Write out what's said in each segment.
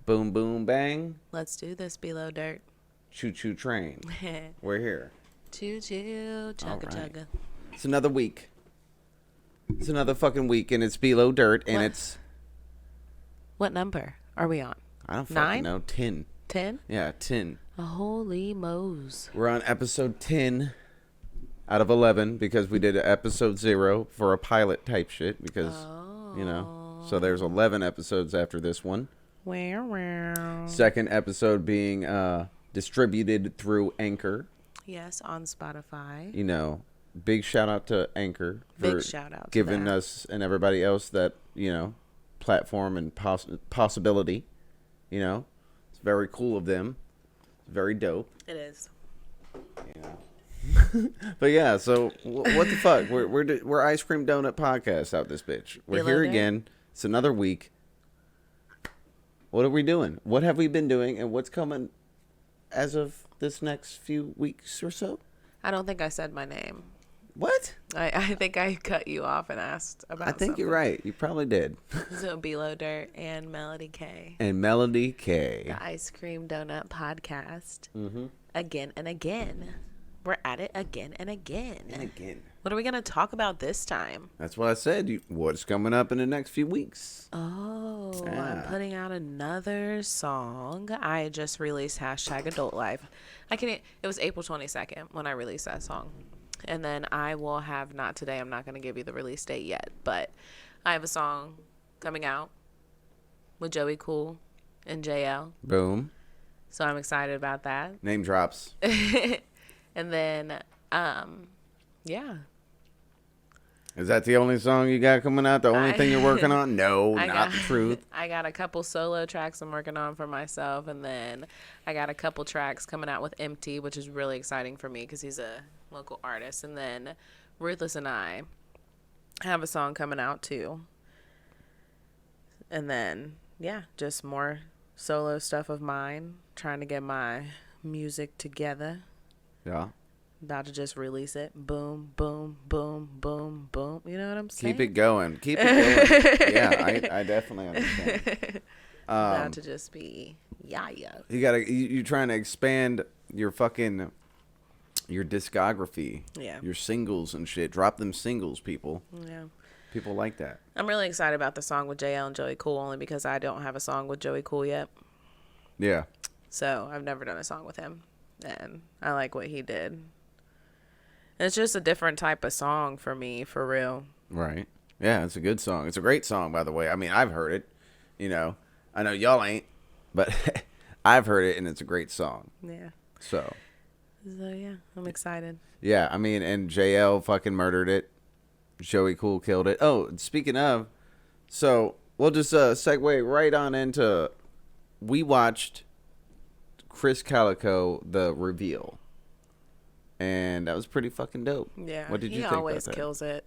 Boom, boom, bang. Let's do this, Below Dirt. Choo choo train. We're here. Choo choo, chugga chugga. It's another week. It's another fucking week, and it's Below Dirt, and What? it's... What number are we on? I don't fucking 9? know. 10. 10? Yeah, 10. Holy moes. We're on episode 10 out of 11 because we did episode 0 for a pilot type shit because, you know, so there's 11 episodes after this one. Wow. Second episode being distributed through Anchor. Yes, on Spotify. You know, big shout out to Anchor for Big shout out to giving that. us and everybody else that, you know, platform and possibility. You know, it's very cool of them. It's very dope. It is. Yeah. But yeah, so what the fuck? We're Ice Cream Donut Podcast out this bitch. We're Below here Dirt. again. It's another week. What are we doing? What have we been doing, and what's coming as of this next few weeks or so? I don't think I said my name. What? I think I cut you off and asked about I think you're right. You probably did. So Below Dirt and Melody K. And Melody K. The Ice Cream Donut Podcast. Mm-hmm. Again and again. We're at it again and again. And again. What are we going to talk about this time? That's what I said. What's coming up in the next few weeks? Oh, I'm Yeah. putting out another song. I just released #Adult Life. It was April 22nd when I released that song. And then I will have, not today, I'm not going to give you the release date yet, but I have a song coming out with Joey Cool and JL. Boom. So I'm excited about that. Name drops. And then, yeah. Is that the only song you got coming out? The only thing you're working on? No, not the truth. I got a couple solo tracks I'm working on for myself, and then I got a couple tracks coming out with Empty, which is really exciting for me because he's a local artist. And then Ruthless and I have a song coming out too. And then, yeah, just more solo stuff of mine, trying to get my music together. Yeah. About to just release it. Boom, boom, boom, boom, boom. You know what I'm saying? Keep it going. Keep it going. Yeah, I definitely understand. About to just be yeah. You're trying to expand your discography. Yeah. Your singles and shit. Drop them singles, people. Yeah. People like that. I'm really excited about the song with JL and Joey Cool only because I don't have a song with Joey Cool yet. Yeah. So I've never done a song with him. And I like what he did. And it's just a different type of song for me, for real. Right. Yeah, it's a good song. It's a great song, by the way. I mean, I've heard it. You know, I know y'all ain't, but I've heard it, and it's a great song. Yeah. So, Yeah, I'm excited. yeah, I mean, and JL fucking murdered it. Joey Cool killed it. Oh, speaking of, so we'll just segue right on into, we watched Krizz Kaliko, the reveal. And that was pretty fucking dope. Yeah. What did you think He always about that? kills it.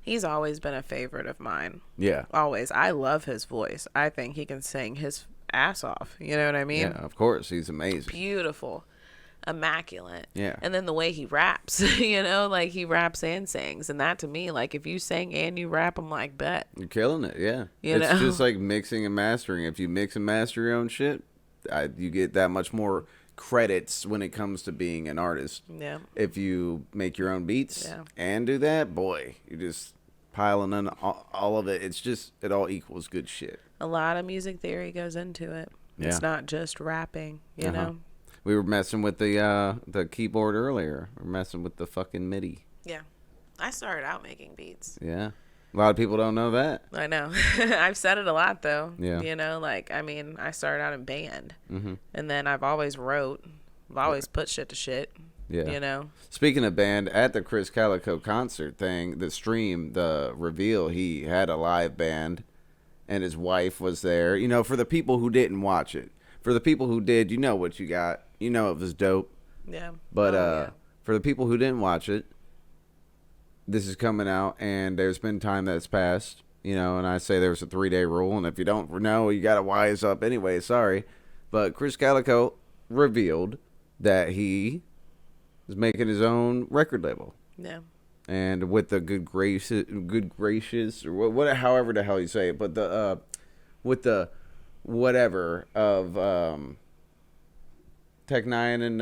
He's always been a favorite of mine. Yeah. Always. I love his voice. I think he can sing his ass off. You know what I mean? Yeah, of course. He's amazing. Beautiful. Immaculate. Yeah. And then the way he raps, you know, like he raps and sings. And that to me, like if you sing and you rap, I'm like, bet. You're killing it, yeah. You It's know? just like mixing and mastering. If you mix and master your own shit, you get that much more credits when it comes to being an artist. Yeah. If you make your own beats Yeah. and do that, boy, you're just piling on all of it. It's just, it all equals good shit. A lot of music theory goes into it. Yeah. It's not just rapping, you know? We were messing with the keyboard earlier. We're messing with the fucking MIDI. Yeah. I started out making beats. Yeah. A lot of people don't know that. I know. I've said it a lot, though. Yeah. You know, like, I mean, I started out in band. Mm-hmm. And then I've always wrote. I've always put shit to shit. Yeah. You know? Speaking of band, at the Krizz Kaliko concert thing, the stream, the reveal, he had a live band, and his wife was there. You know, for the people who didn't watch it. For the people who did, you know what you got. You know it was dope. Yeah. But yeah. for the people who didn't watch it, this is coming out, and there's been time that's passed, you know, and I say there's a 3-day rule, and if you don't know, you got to wise up anyway, sorry. But Krizz Kaliko revealed that he is making his own record label. Yeah. And with the good gracious, or what, however the hell you say it, but with the whatever of Tech Nine and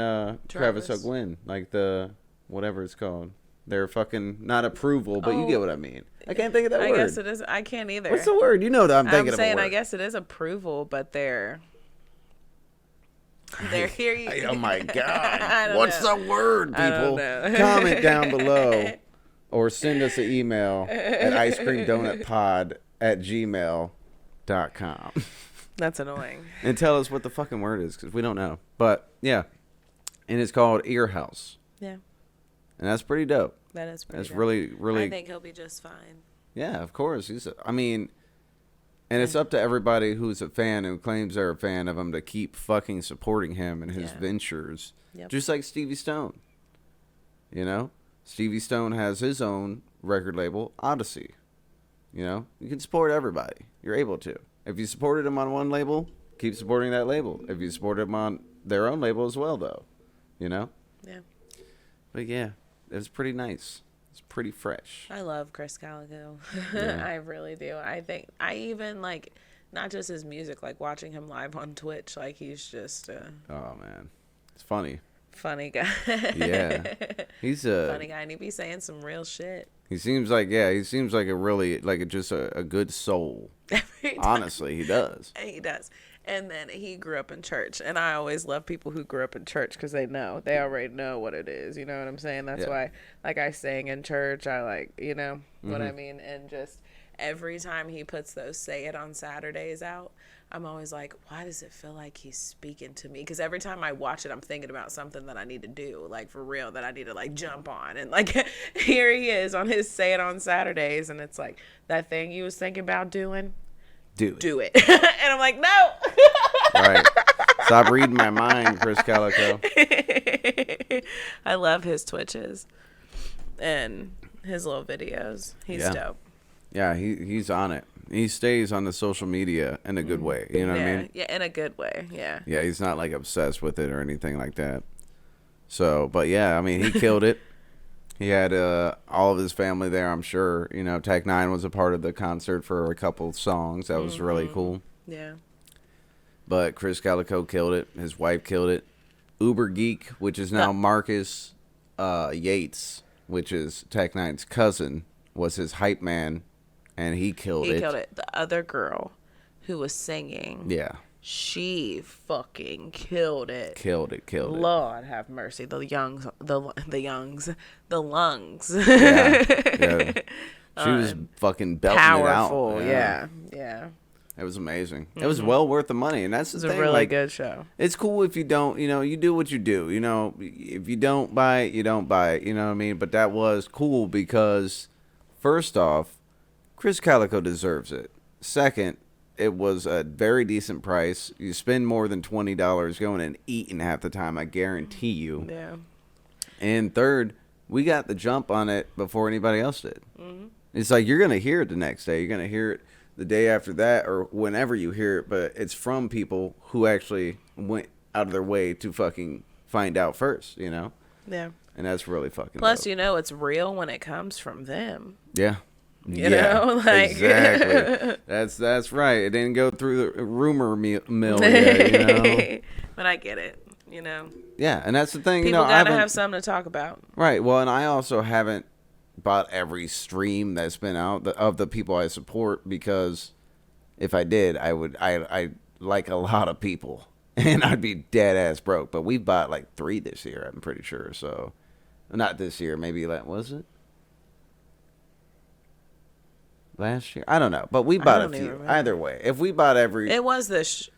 Travis Travis. O'Gwen, like the whatever it's called. Their fucking not approval, but you get what I mean. I can't think of that word. I guess it is. I can't either. What's the word? You know that I'm thinking I'm saying of a word. I guess it is approval, but they're here. Oh my god! What's know. the word, I don't people? know. Comment down below, or send us an email at icecreamdonutpod@gmail.com. That's annoying. And tell us what the fucking word is, because we don't know. But yeah, and it's called Ear House. Yeah, And that's pretty dope. that is pretty. That's dope. really. I think he'll be just fine. Yeah, of course. And it's up to everybody who's a fan and claims they're a fan of him to keep fucking supporting him and his ventures. Yep. Just like Stevie Stone. You know? Stevie Stone has his own record label, Odyssey. You know? You can support everybody. You're able to. If you supported him on one label, keep supporting that label. If you support him on their own label as well, though. You know? Yeah. But yeah, it's pretty nice. It's pretty fresh. I love Krizz Kaliko. Yeah. I really do. I think I even like not just his music, like watching him live on Twitch. Like he's just a Oh man, it's funny. funny guy. Yeah, he's a funny guy, and he be saying some real shit. He seems like a really just a good soul. Every time. Honestly, he does. He does. And then he grew up in church, and I always love people who grew up in church because they already know what it is. You know what I'm saying? That's why, like, I sang in church. I like, you know what I mean? And just every time he puts those Say It on Saturdays out, I'm always like, why does it feel like he's speaking to me? Because every time I watch it, I'm thinking about something that I need to do, like, for real, that I need to, like, jump on. And, like, here he is on his Say It on Saturdays, and it's like, that thing you was thinking about doing, do it. And I'm like, no. Right. Stop reading my mind, Krizz Kaliko. I love his Twitches and his little videos. He's dope. Yeah, he's on it. He stays on the social media in a good way. You know what I mean? Yeah, in a good way. Yeah. Yeah, he's not like obsessed with it or anything like that. So, but yeah, I mean, he killed it. He had all of his family there, I'm sure. You know, Tech Nine was a part of the concert for a couple songs. That was really cool. Yeah. But Krizz Kaliko killed it. His wife killed it. Uber Geek, which is now Marcus Yates, which is Tech Nine's cousin, was his hype man, and he killed it. He killed it. The other girl who was singing. Yeah. She fucking killed it. Killed it. Lord have mercy. The lungs. Yeah. She was fucking belting Powerful. it out. Yeah. It was amazing. It was well worth the money, and that's the It thing. was a really good show. It's cool if you don't, you do what you do. You know, if you don't buy it, you don't buy it. You know what I mean? But that was cool because, first off, Krizz Kaliko deserves it. Second, it was a very decent price. You spend more than $20 going and eating half the time, I guarantee you. Yeah. And third, we got the jump on it before anybody else did. Mm-hmm. It's like you're going to hear it the next day. You're going to hear it the day after that or whenever you hear it, but it's from people who actually went out of their way to fucking find out first, you know? Yeah. And that's really fucking Plus, dope. It's real when it comes from them. Yeah. You know, like exactly. That's right. It didn't go through the rumor mill yet, you know. But I get it, you know. Yeah, and that's the thing. People gotta have something to talk about. Right. Well, and I also haven't bought every stream that's been out of the people I support because if I did, I like a lot of people and I'd be dead ass broke. But we bought like 3 this year, I'm pretty sure. So, not this year. Maybe was it? Last year? I don't know. But we bought a few. Either way. If we bought every... It was this...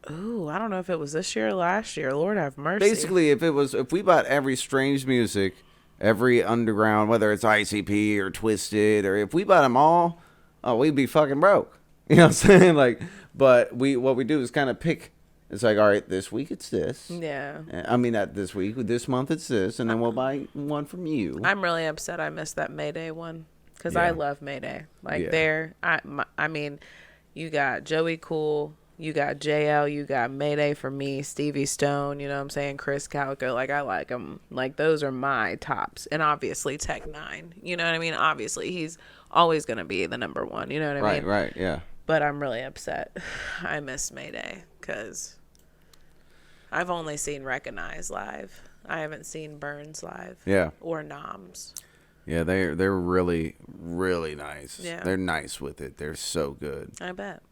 Ooh, I don't know if it was this year or last year. Lord have mercy. Basically, if we bought every Strange Music, every underground, whether it's ICP or Twisted, or if we bought them all, we'd be fucking broke. You know what I'm saying? Like, but what we do is kind of pick. It's like, all right, this week it's this. Yeah. I mean, not this week. This month it's this, and then we'll buy one from you. I'm really upset I missed that Mayday one. Because I love Mayday. Like, I mean, you got Joey Cool, you got JL, you got Mayday for me, Stevie Stone, you know what I'm saying, Krizz Kaliko. Like, I like them. Like, those are my tops. And obviously, Tech Nine. You know what I mean? Obviously, he's always going to be the number one. You know what I mean? Right, yeah. But I'm really upset. I miss Mayday because I've only seen Recognize live. I haven't seen Burns live. Yeah. Or Noms. Yeah, they're really, really nice. Yeah. They're nice with it. They're so good. I bet.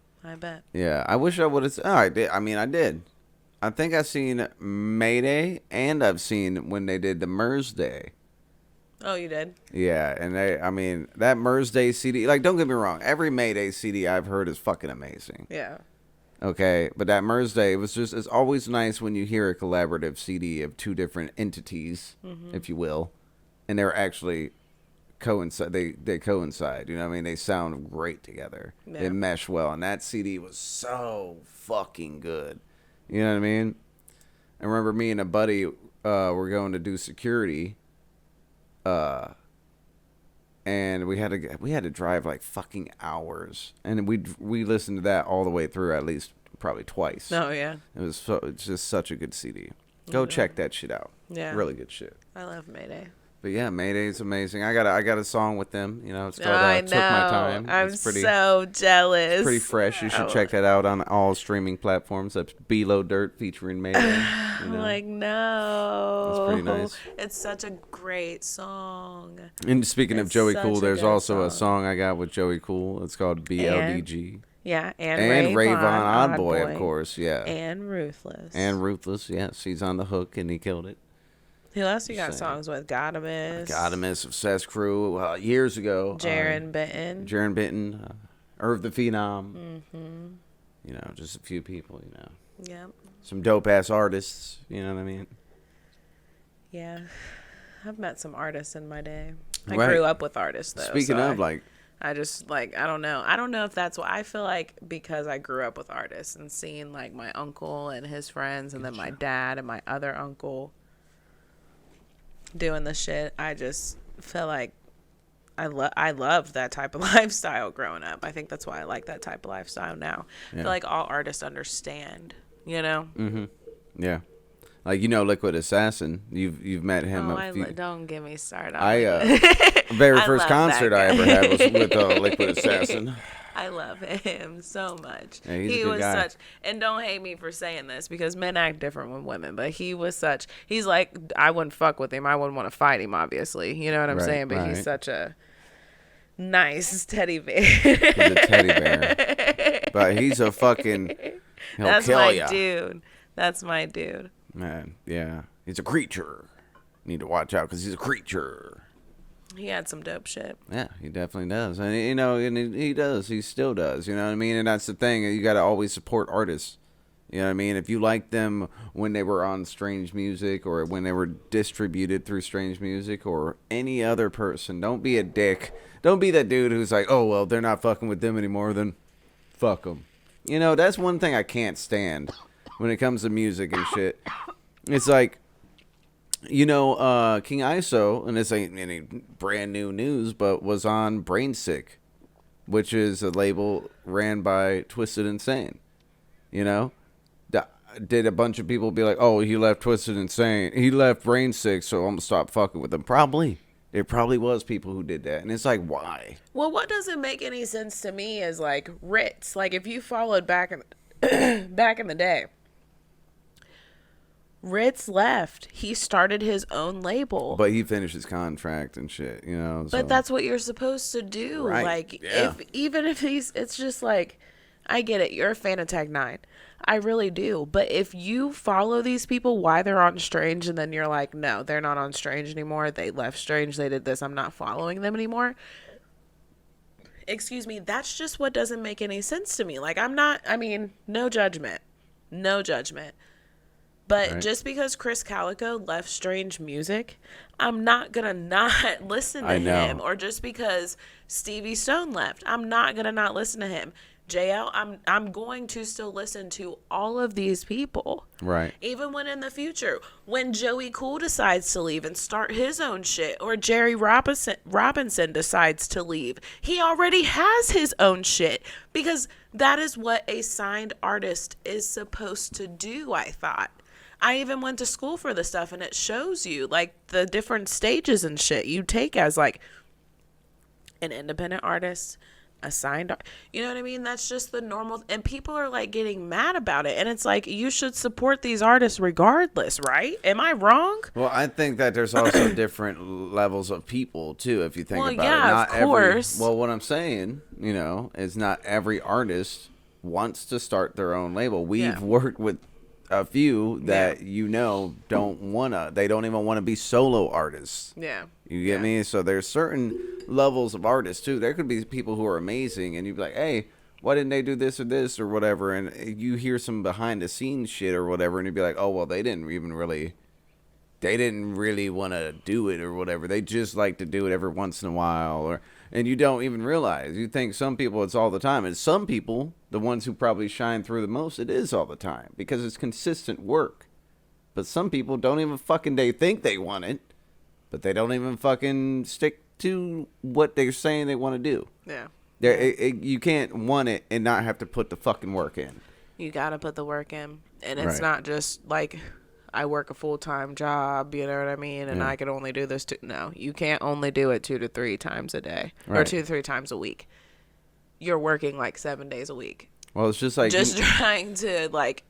Yeah, I wish I would have. Oh, I did. I mean, I did. I think I've seen Mayday, and I've seen when they did the Mers Day. Oh, you did? Yeah, and I mean, that Mers Day CD, like, don't get me wrong, every Mayday CD I've heard is fucking amazing. Yeah. Okay, but that Mers Day, it's always nice when you hear a collaborative CD of two different entities, if you will, and they're actually coincide. They coincide. You know what I mean? They sound great together. Yeah. They mesh well, and that CD was so fucking good. You know what I mean? I remember me and a buddy were going to do security, and we had to drive like fucking hours, and we listened to that all the way through at least probably twice. Oh yeah. It's just such a good CD. Go check that shit out. Yeah. Really good shit. I love Mayday. But yeah, Mayday's amazing. I got a song with them. You know, it's called I Took My Time. I'm It's pretty, so jealous. it's pretty fresh. You should check that out on all streaming platforms. That's Below Dirt featuring Mayday. You know? Like, no. It's pretty nice. It's such a great song. And speaking of It's Joey such Cool, a there's good also a song. song I got with Joey Cool. It's called BLDG. Yeah, And Ray Von Odd Oddboy, of course. Yeah. And Ruthless. And Ruthless, yes. He's on the hook, and he killed it. Who else you got Same. songs with? Godamus. Godamus of Cess Crew years ago. Jaron Benton. Jaron Benton. Irv the Phenom. Mm-hmm. You know, just a few people, you know. Yep. Some dope-ass artists, you know what I mean? Yeah. I've met some artists in my day. I Right. grew up with artists, though. Speaking so of, like... I just, like, I don't know. I don't know if that's what I feel like, because I grew up with artists and seeing, like, my uncle and his friends and then my dad and my other uncle doing the shit. I just feel like I loved that type of lifestyle growing up. I think that's why I like that type of lifestyle now. I feel like all artists understand, you know? Mm-hmm. Yeah. Like, you know, Liquid Assassin. You've met him. Don't get me started. Very I first love concert that I ever guy. had was with Liquid Assassin. I love him so much. Yeah, he's a He good was guy. such, and don't hate me for saying this because men act different with women, but he's like, I wouldn't fuck with him. I wouldn't want to fight him, obviously. You know what I'm Right, saying? But right. he's such a nice teddy bear. He's a teddy bear. But he's a fucking... He'll That's kill my ya. dude. That's my dude. Man, yeah. He's a creature. Need to watch out because he's a creature. He had some dope shit. Yeah, he definitely does. And, you know, and he does. He still does. You know what I mean? And that's the thing. You got to always support artists. You know what I mean? If you like them when they were on Strange Music or when they were distributed through Strange Music or any other person, don't be a dick. Don't be that dude who's like, oh, well, they're not fucking with them anymore, then fuck them. You know, that's one thing I can't stand when it comes to music and shit. It's like, you know, King ISO, and this ain't any brand new news, but was on Brain Sick, which is a label ran by Twisted Insane. You know? Did a bunch of people be like, oh, he left Twisted Insane. He left Brain Sick, so I'm going to stop fucking with him. Probably. There probably was people who did that. And it's like, why? Well, what doesn't make any sense to me is like Ritz. Like if you followed back in back in the day, Ritz left. He started his own label. But he finished his contract and shit, you know? So. But that's what you're supposed to do. Right. Like Yeah. if it's just like, I get it. You're a fan of Tag 9. I really do. But if you follow these people, why they're on Strange, and then you're like, no, they're not on Strange anymore. They left Strange. They did this. I'm not following them anymore. Excuse me. That's just what doesn't make any sense to me. Like, no judgment. No judgment. But Right. just because Krizz Kaliko left Strange Music, I'm not going to not listen to I know. him. Or just because Stevie Stone left, I'm not going to not listen to him. JL, I'm going to still listen to all of these people. Right. Even when in the future, when Joey Cool decides to leave and start his own shit, or Jerry Robinson decides to leave, he already has his own shit, because that is what a signed artist is supposed to do, I thought. I even went to school for this stuff, and it shows you like the different stages and shit you take as like an independent artist, you know what I mean? That's just the normal, and people are like getting mad about it, and it's like, you should support these artists regardless, right? Am I wrong? Well, I think that there's also different levels of people too, if you think about it. Not of course. Well, what I'm saying, is not every artist wants to start their own label. We've worked with a few that they don't even want to be solo artists. Yeah. You get me? So there's certain levels of artists too. There could be people who are amazing and you'd be like, hey, why didn't they do this or this or whatever? And you hear some behind the scenes shit or whatever and you'd be like, oh, well, they didn't really want to do it or whatever. They just like to do it every once in a while. And you don't even realize. You think some people it's all the time. And some people, the ones who probably shine through the most, it is all the time. Because it's consistent work. But some people don't even they think they want it. But they don't even fucking stick to what they're saying they want to do. Yeah. You can't want it and not have to put the fucking work in. You got to put the work in. And it's not just like, I work a full-time job, you know what I mean? And I can only do this. No, you can't only do it 2 to 3 times a day. Or 2 to 3 times a week. You're working like 7 days a week. Well, it's just like... trying to like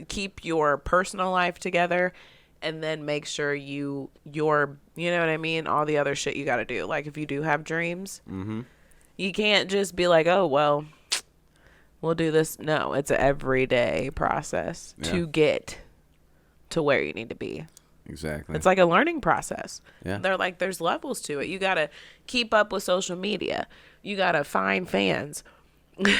keep your personal life together and then make sure you know what I mean? All the other shit you got to do. Like if you do have dreams, you can't just be like, oh, well, we'll do this. No, it's an everyday process to get to where you need to be. Exactly. It's like a learning process. Yeah. There's levels to it. You got to keep up with social media. You got to find fans.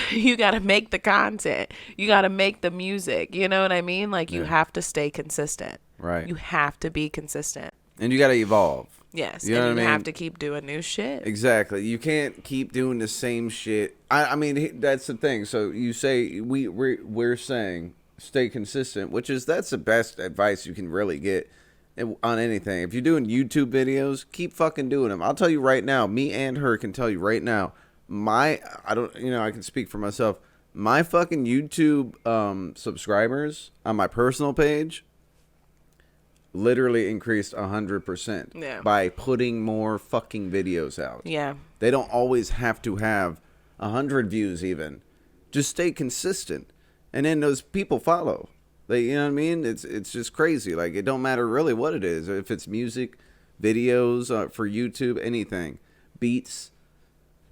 You got to make the content. You got to make the music. You know what I mean? Like you have to stay consistent. Right. You have to be consistent. And you got to evolve. Yes. You know what I mean? have to keep doing new shit. Exactly. You can't keep doing the same shit. I mean, that's the thing. So you say we're saying stay consistent, that's the best advice you can really get on anything. If you're doing YouTube videos, keep fucking doing them. I'll tell you right now, me and her can tell you right now, I can speak for myself. My fucking YouTube subscribers on my personal page literally increased 100% by putting more fucking videos out. Yeah. They don't always have to have 100 views even. Just stay consistent. And then those people follow. You know what I mean? It's just crazy. Like, it don't matter really what it is. If it's music, videos, for YouTube, anything. Beats.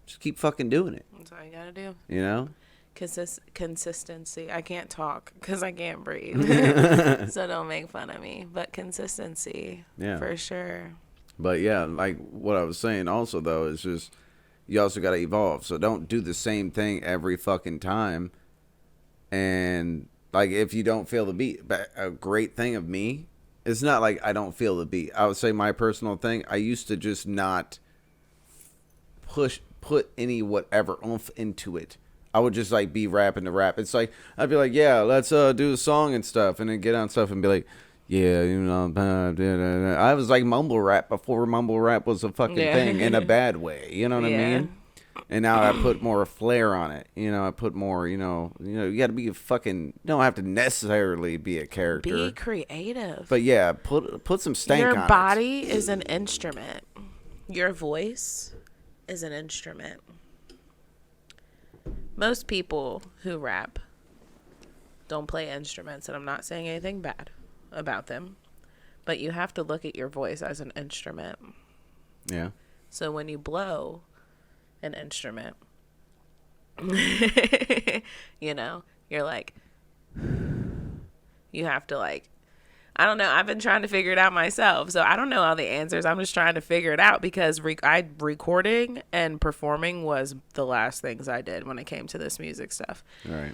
Just keep fucking doing it. That's all you gotta do. You know? Consistency. I can't talk because I can't breathe. So don't make fun of me. But consistency. Yeah. For sure. But yeah, like what I was saying also, though, is just you also got to evolve. So don't do the same thing every fucking time. And like if you don't feel the beat, but a great thing of me, it's not like I don't feel the beat. I would say my personal thing, I used to just not put any whatever oomph into it. I would just like be rapping to rap. It's like I'd be like, yeah, let's do a song and stuff, and then get on stuff and be like, yeah, I was like mumble rap before mumble rap was a fucking thing in a bad way. You know what I mean? And now I put more flair on it. I put more, you got to be a fucking, you don't have to necessarily be a character. Be creative. But yeah, put some stank on it. Your body is an instrument. Your voice is an instrument. Most people who rap don't play instruments, and I'm not saying anything bad about them, but you have to look at your voice as an instrument. Yeah. So when you blow an instrument, you're like, you have to like, I don't know. I've been trying to figure it out myself. So I don't know all the answers. I'm just trying to figure it out because recording and performing was the last things I did when it came to this music stuff. All right.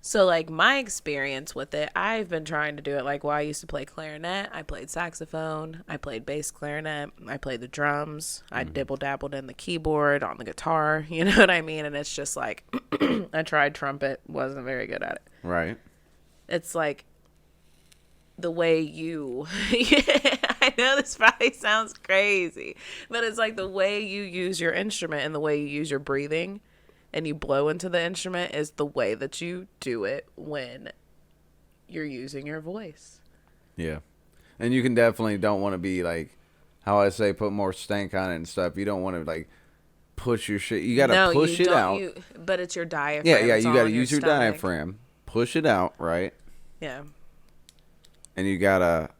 So like my experience with it, I've been trying to do it like, well, I used to play clarinet. I played saxophone. I played bass clarinet. I played the drums. I dibble dabbled in the keyboard, on the guitar. You know what I mean? And it's just like, I tried trumpet. Wasn't very good at it. Right. It's like the way you, I know this probably sounds crazy, but it's like the way you use your instrument and the way you use your breathing and you blow into the instrument is the way that you do it when you're using your voice. Yeah. And you can definitely don't want to be like, how I say, put more stank on it and stuff. You don't want to like push your shit. You gotta push it out. But it's your diaphragm. Yeah. It's You all gotta in use your stomach. diaphragm. Push it out, right? Yeah. And you gotta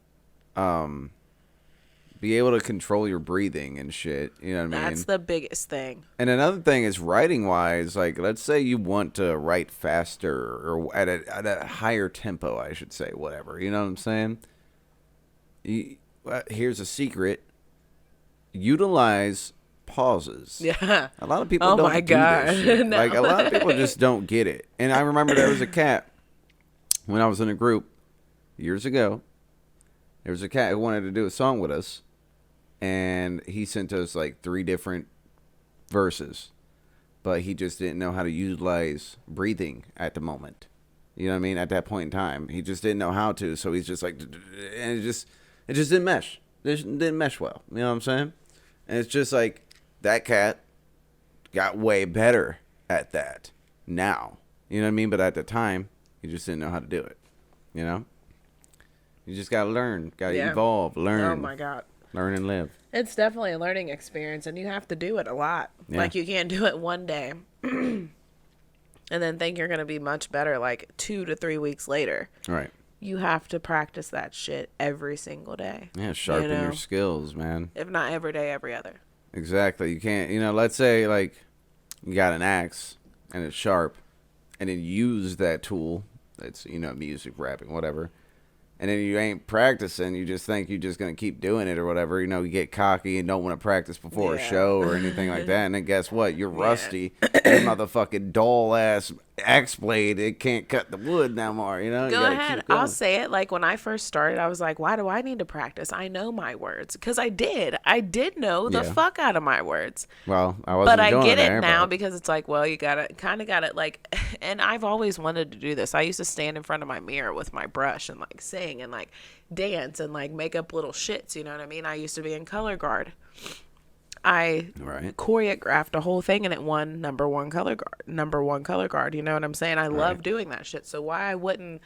be able to control your breathing and shit. You know what I mean? That's the biggest thing. And another thing is writing wise, like let's say you want to write faster or at a higher tempo, I should say, whatever. You know what I'm saying? Here's a secret. Utilize pauses. Yeah. A lot of people don't do this shit. No. Like a lot of people just don't get it. And I remember there was a cat when I was in a group years ago. There was a cat who wanted to do a song with us. And he sent us like 3 different verses, but he just didn't know how to utilize breathing at the moment. You know what I mean? At that point in time, he just didn't know how to. So he's just like, and it just didn't mesh. It didn't mesh well. You know what I'm saying? And it's just like that cat got way better at that now. You know what I mean? But at the time, he just didn't know how to do it. You know? You just gotta learn, gotta evolve, learn. Oh my God. Learn and live. It's definitely a learning experience, and you have to do it a lot. Yeah. Like, you can't do it one day and then think you're going to be much better like 2 to 3 weeks later. Right. You have to practice that shit every single day. Yeah, sharpen your skills, man. If not every day, every other. Exactly. You can't, let's say, like, you got an axe, and it's sharp, and then you use that tool, that's, music, rapping, whatever, and then you ain't practicing, you just think you're just going to keep doing it or whatever. You get cocky and don't want to practice before a show or anything like that. And then guess what? You're rusty. That motherfucking dull-ass axe blade, it can't cut the wood no more, Go ahead. I'll say it. Like, when I first started, I was like, why do I need to practice? I know my words. Because I did. I did know the fuck out of my words. Well, I wasn't But I going get there, it now because it's like, well, you kind of got to, like, and I've always wanted to do this. I used to stand in front of my mirror with my brush and, like, sing and, like, dance and, like, make up little shits. You know what I mean? I used to be in color guard. I choreographed a whole thing and it won number one color guard. You know what I'm saying? I love doing that shit. So why I wouldn't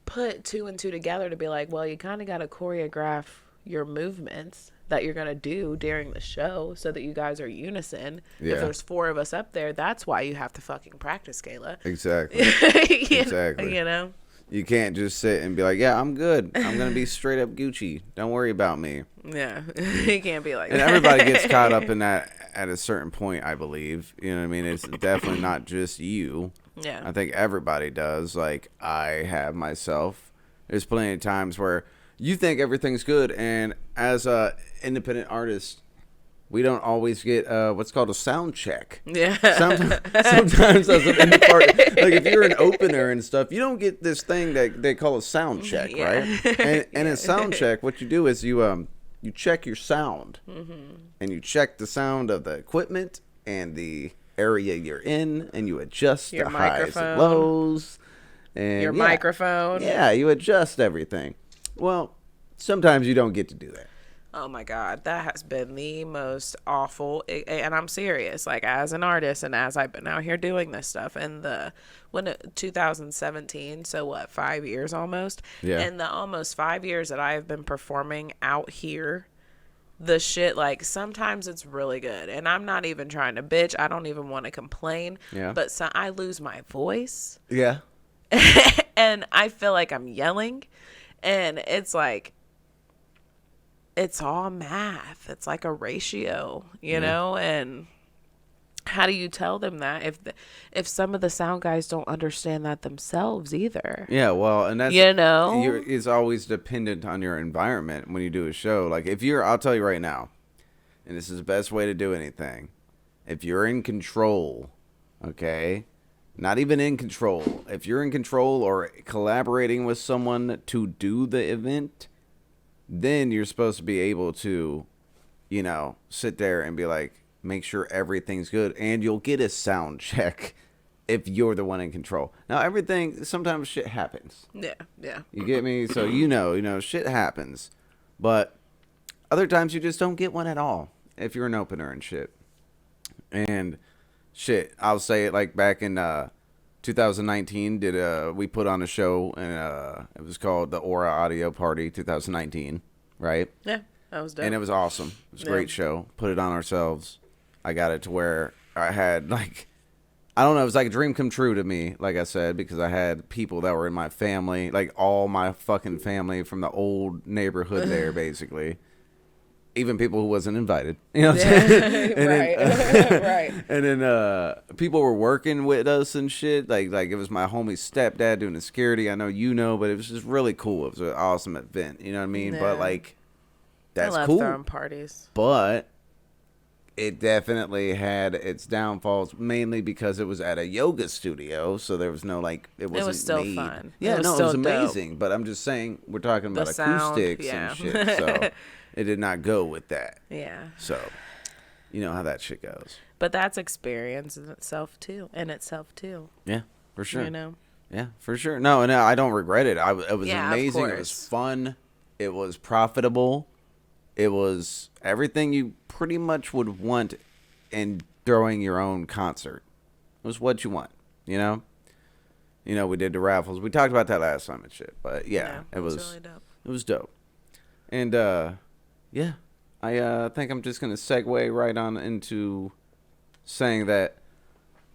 put 2 and 2 together to be like, well, you kind of got to choreograph your movements that you're going to do during the show so that you guys are unison. If there's 4 of us up there, that's why you have to fucking practice, Kayla. Exactly. Exactly. You can't just sit and be like, yeah, I'm good. I'm going to be straight up Gucci. Don't worry about me. Yeah. You can't be like that. And everybody gets caught up in that at a certain point, I believe. You know what I mean? It's definitely not just you. Yeah. I think everybody does. Like, I have myself. There's plenty of times where you think everything's good. And as a independent artist, we don't always get what's called a sound check. Yeah. Sometimes as an indie part, like if you're an opener and stuff, you don't get this thing that they call a sound check, right? And a sound check, what you do is you check your sound, and you check the sound of the equipment and the area you're in, and you adjust your the microphone, highs and lows, and your microphone. Yeah, you adjust everything. Well, sometimes you don't get to do that. Oh my God, that has been the most awful, and I'm serious, like as an artist and as I've been out here doing this stuff in 2017, so what, 5 years almost? Yeah. In the almost 5 years that I have been performing out here, the shit, like sometimes it's really good, and I'm not even trying to bitch, I don't even want to complain, but I lose my voice. Yeah. And I feel like I'm yelling, and it's like, it's all math. It's like a ratio, you know? And how do you tell them that if some of the sound guys don't understand that themselves either? Yeah, well, and that's, it's always dependent on your environment when you do a show. Like I'll tell you right now, and this is the best way to do anything. If you're in control, okay? Not even in control. If you're in control or collaborating with someone to do the event, then you're supposed to be able to, sit there and be like, make sure everything's good. And you'll get a sound check if you're the one in control. Now, sometimes shit happens. Yeah. You get me? So, shit happens. But other times you just don't get one at all if you're an opener and shit. And shit, I'll say it like back in 2019, we put on a show, and it was called the Aura Audio Party 2019, right? Yeah, that was dope. And it was awesome. It was a great show. Put it on ourselves. I got it to where I had like, I don't know, it was like a dream come true to me, like I said, because I had people that were in my family, like all my fucking family from the old neighborhood there, basically. Even people who wasn't invited, you know what I'm saying? And Right. then, Right. And then people were working with us and shit. Like it was my homie's stepdad doing the security. I know you know, but it was just really cool. It was an awesome event. You know what I mean? Yeah. But like, that's I love cool. throwing parties. But it definitely had its downfalls, mainly because it was at a yoga studio, so there was no like it wasn't. It was still made. fun. Yeah, it was no, still it was amazing. dope. But I'm just saying, we're talking about The sound, acoustics yeah. and shit, so it did not go with that. Yeah. So, you know how that shit goes. But that's experience in itself too. Yeah, for sure. You know. Yeah, for sure. No, I don't regret it. It was Yeah, of amazing. It was course. fun. It was profitable. It was everything you pretty much would want in throwing your own concert. It was what you want, you know? You know, we did the raffles. We talked about that last time and shit. But yeah, it was really dope. It was dope. And yeah, I think I'm just going to segue right on into saying that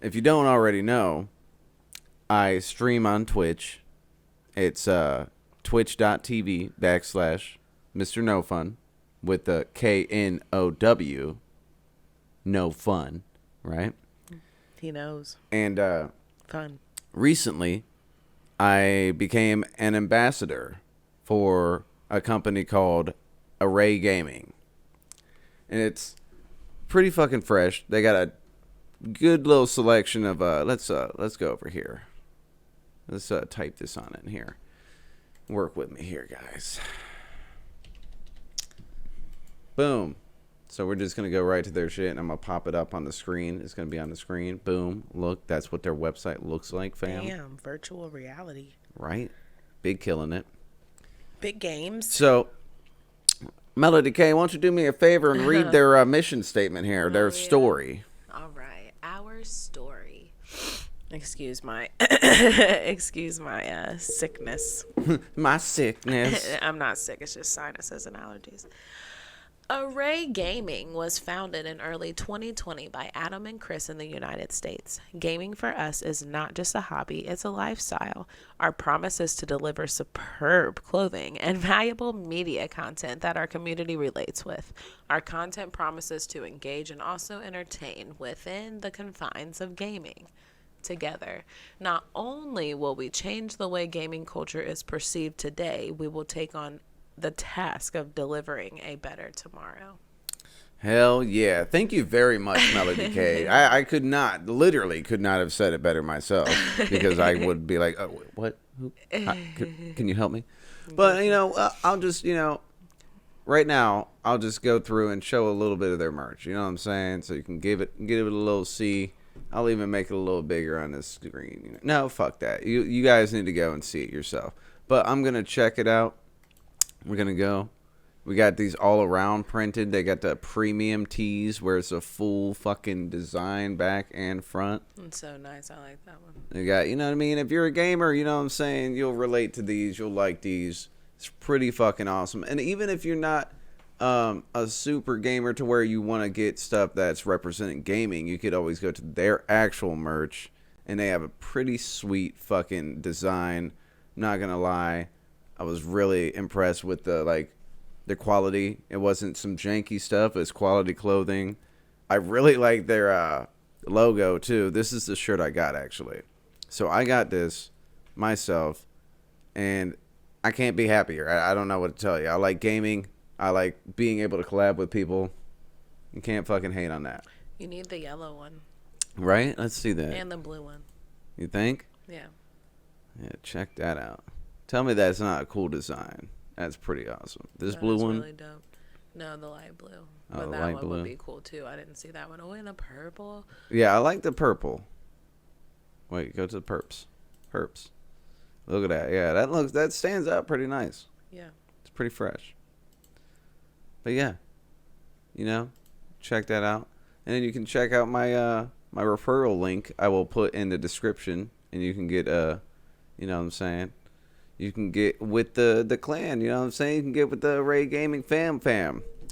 if you don't already know, I stream on Twitch. It's twitch.tv/Mr. No Fun with the KNOW, no fun, right? He knows. And Fun. recently, I became an ambassador for a company called Array Gaming. And it's pretty fucking fresh. They got a good little selection of let's go over here. Let's type this on in here. Work with me here, guys. Boom. So we're just going to go right to their shit, and I'm going to pop it up on the screen. It's going to be on the screen. Boom. Look, that's what their website looks like, fam. Damn, virtual reality. Right? Big killing it. Big games. So, Melody K, why don't you do me a favor and read their mission statement here, their story. All right. Our story. Excuse my sickness. My sickness. I'm not sick. It's just sinuses and allergies. Array Gaming was founded in early 2020 by Adam and Chris in the United States. Gaming for us is not just a hobby, it's a lifestyle. Our promise is to deliver superb clothing and valuable media content that our community relates with. Our content promises to engage and also entertain within the confines of gaming. Together, not only will we change the way gaming culture is perceived today, we will take on the task of delivering a better tomorrow. Hell yeah. Thank you very much, Melody K. I literally could not have said it better myself, because I would be like, oh, what? Who? Can you help me? But, I'll just, right now, I'll just go through and show a little bit of their merch. You know what I'm saying? So you can give it a little see. I'll even make it a little bigger on this screen. No, fuck that. You guys need to go and see it yourself. But I'm going to check it out. We're going to go. We got these all around printed. They got the premium tees where it's a full fucking design back and front. It's so nice. I like that one. They got, you know what I mean? If you're a gamer, you know what I'm saying? You'll relate to these. You'll like these. It's pretty fucking awesome. And even if you're not a super gamer to where you want to get stuff that's representing gaming, you could always go to their actual merch. And they have a pretty sweet fucking design. I'm not going to lie. I was really impressed with the quality. It wasn't some janky stuff. It's quality clothing. I really like their logo too. This is the shirt I got actually. So I got this myself, and I can't be happier. I don't know what to tell you. I like gaming. I like being able to collab with people. You can't fucking hate on that. You need the yellow one. Right? Let's see that. And the blue one. You think? Yeah. Yeah, check that out. Tell me that's not a cool design. That's pretty awesome. This blue one? Really dope. No, the light blue. Oh, But the that light one blue. would be cool too. I didn't see that one. Oh, and the purple. Yeah, I like the purple. Wait, go to the perps. Perps. Look at that. Yeah, that stands out pretty nice. Yeah. It's pretty fresh. But yeah, check that out. And then you can check out my my referral link I will put in the description, and you can get you know what I'm saying? You can get with the clan, you know what I'm saying? You can get with the Array Gaming fam.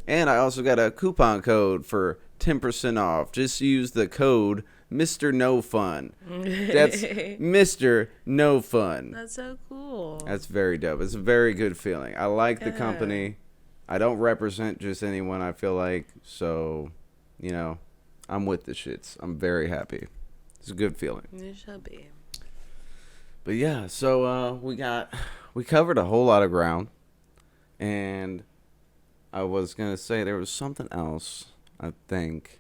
And I also got a coupon code for 10% off. Just use the code Mr. No Fun. That's Mr. No Fun. That's so cool. That's very dope. It's a very good feeling. I like the company. I don't represent just anyone, I feel like. So, you know, I'm with the shits. I'm very happy. It's a good feeling. You should be. But yeah, so we covered a whole lot of ground. And I was going to say there was something else, I think.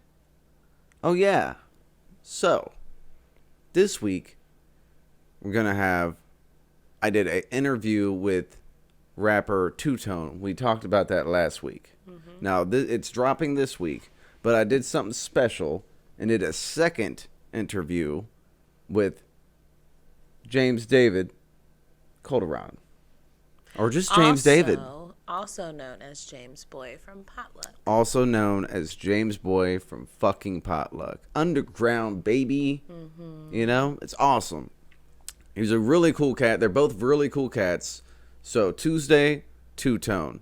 Oh, yeah. So, this week, we're going to have, I did an interview with rapper Two Tone. We talked about that last week. Mm-hmm. Now, it's dropping this week, but I did something special and did a second interview with James David Calderon. Or just James David. Also known as James Boy from Potluck. Also known as James Boy from fucking Potluck. Underground, baby. Mm-hmm. You know? It's awesome. He's a really cool cat. They're both really cool cats. So, Tuesday, Two Tone.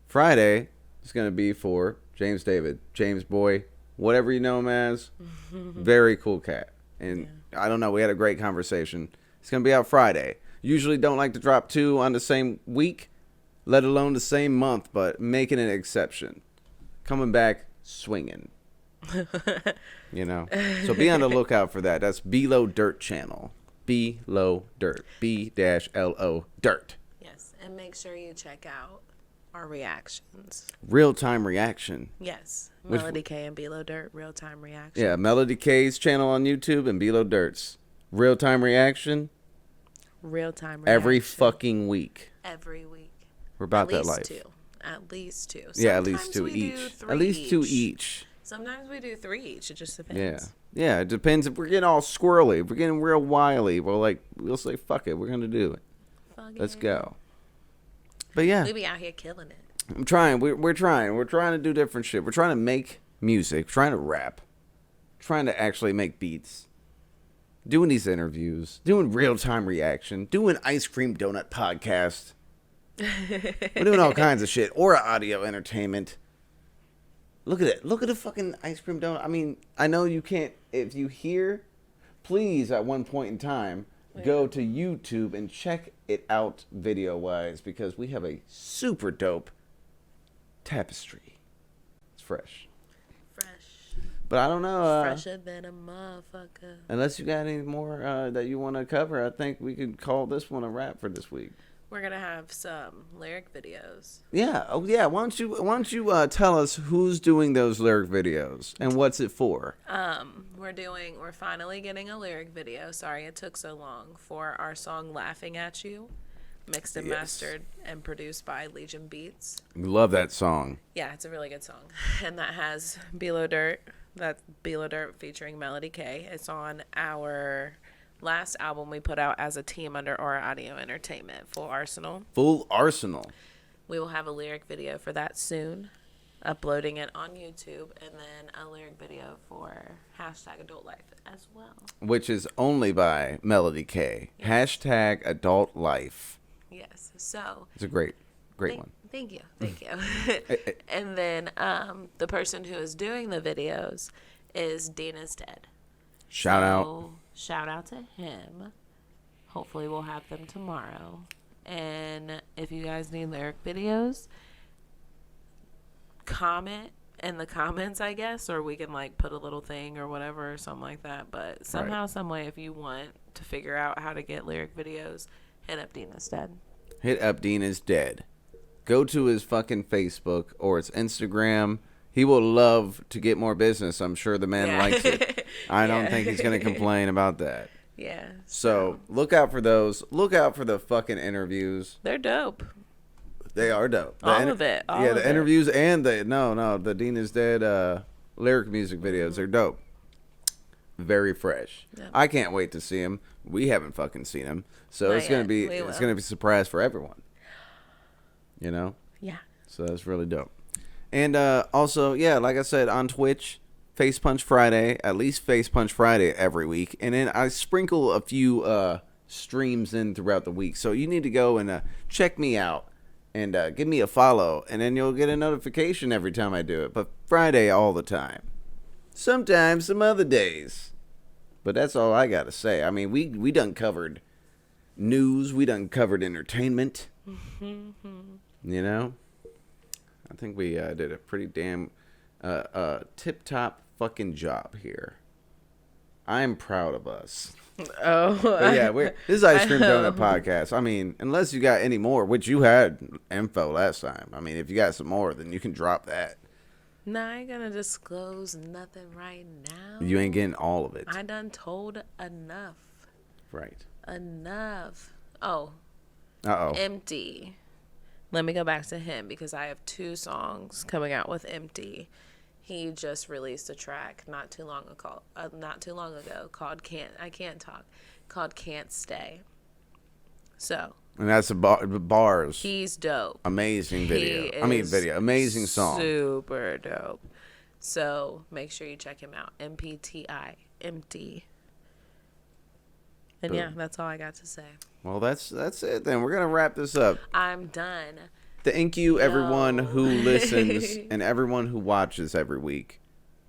Friday is going to be for James David. James Boy. Whatever you know him as. Very cool cat. And I don't know. We had a great conversation. It's going to be out Friday. Usually don't like to drop two on the same week. Let alone the same month, but making an exception. Coming back swinging. You know? So be on the lookout for that. That's Below Dirt channel. Below Dirt. B-L-O Dirt. Yes, and make sure you check out our reactions. Real-time reaction. Yes. Melody K and Below Dirt, real-time reaction. Yeah, Melody K's channel on YouTube and Below Dirt's. Real-time reaction. Real-time reaction. Every fucking week. Every week. We're about that life. At least two. Yeah, at least two each. At least two each. Sometimes we do three each. It just depends. Yeah. Yeah, it depends. If we're getting all squirrely, if we're getting real wily, we'll say, fuck it. We're going to do it. Let's go. But yeah. We be out here killing it. I'm trying. We're trying. We're trying to do different shit. We're trying to make music. Trying to rap. Trying to actually make beats. Doing these interviews. Doing real-time reaction. Doing Ice Cream Donut podcast. We're doing all kinds of shit. Or audio entertainment. Look at it. Look at the fucking Ice Cream Donut. I mean, I know you can't. If you hear, please, at one point in time, go to YouTube and check it out video-wise. Because we have a super dope tapestry. It's fresh. But I don't know. Fresher than a motherfucker. Unless you got any more that you want to cover, I think we could call this one a wrap for this week. We're gonna have some lyric videos. Yeah. Oh, yeah. Why don't you tell us who's doing those lyric videos and what's it for? We're finally getting a lyric video. Sorry it took so long for our song "Laughing at You," mixed and mastered and produced by Legion Beats. Love that song. Yeah, it's a really good song, and that has Below Dirt. That's Below Dirt featuring Melody K. It's on our last album we put out as a team under Aura Audio Entertainment, Full Arsenal. Full Arsenal. We will have a lyric video for that soon, uploading it on YouTube, and then a lyric video for #Adult Life as well. Which is only by Melody K. Yes. #Adult Life. Yes. So it's a great one. Thank you. And then the person who is doing the videos is Dina's Dead. Shout out to him. Hopefully we'll have them tomorrow. And if you guys need lyric videos, comment in the comments, I guess, or we can put a little thing or whatever or something like that. But somehow, some way, if you want to figure out how to get lyric videos, hit up Dina's Dead. Hit up Dina's Dead. Go to his fucking Facebook or his Instagram. He will love to get more business. I'm sure the man likes it. I don't think he's going to complain about that. Yeah. So look out for those. Look out for the fucking interviews. They're dope. They are dope. All of it. The interviews and the Dina's Dead lyric music videos. They're dope. Very fresh. Yep. I can't wait to see him. We haven't fucking seen him. So it's going to be a surprise for everyone. You know? Yeah. So that's really dope. And also, like I said, on Twitch, Face Punch Friday, at least Face Punch Friday every week. And then I sprinkle a few streams in throughout the week. So you need to go and check me out and give me a follow. And then you'll get a notification every time I do it. But Friday all the time. Sometimes some other days. But that's all I got to say. I mean, we done covered news. We done covered entertainment. You know? I think we did a pretty damn tip-top fucking job here. I'm proud of us. Oh. But yeah, this is Ice Cream Donut Podcast. I mean, unless you got any more, which you had info last time. I mean, if you got some more, then you can drop that. No, I ain't gonna disclose nothing right now. You ain't getting all of it. I done told enough. Right. Enough. Oh. Uh-oh. Empty. Let me go back to him because I have 2 songs coming out with Empty. He just released a track not too long ago called Can't Stay. So. And that's bars. He's dope. Amazing video. Amazing song. Super dope. So make sure you check him out. MPTI. Empty. And yeah, that's all I got to say. Well, that's it then. We're going to wrap this up. I'm done. Thank you, everyone who listens and everyone who watches every week.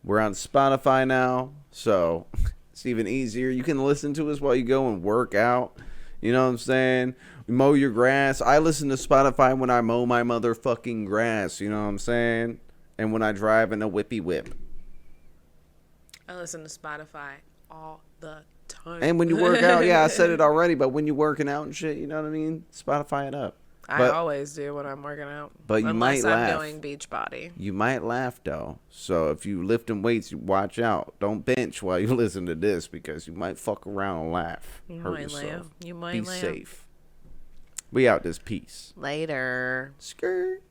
We're on Spotify now, so it's even easier. You can listen to us while you go and work out. You know what I'm saying? Mow your grass. I listen to Spotify when I mow my motherfucking grass. You know what I'm saying? And when I drive in a whippy whip. I listen to Spotify all the time. And when you work out, yeah, I said it already, but when you're working out and shit, you know what I mean? Spotify it up. I always do when I'm working out. But you might laugh. Unless I'm doing Beachbody. You might laugh, though. So if you lifting weights, watch out. Don't bench while you listen to this because you might fuck around and laugh. Hurt yourself. You might Be safe. We out this piece. Later. Skirt.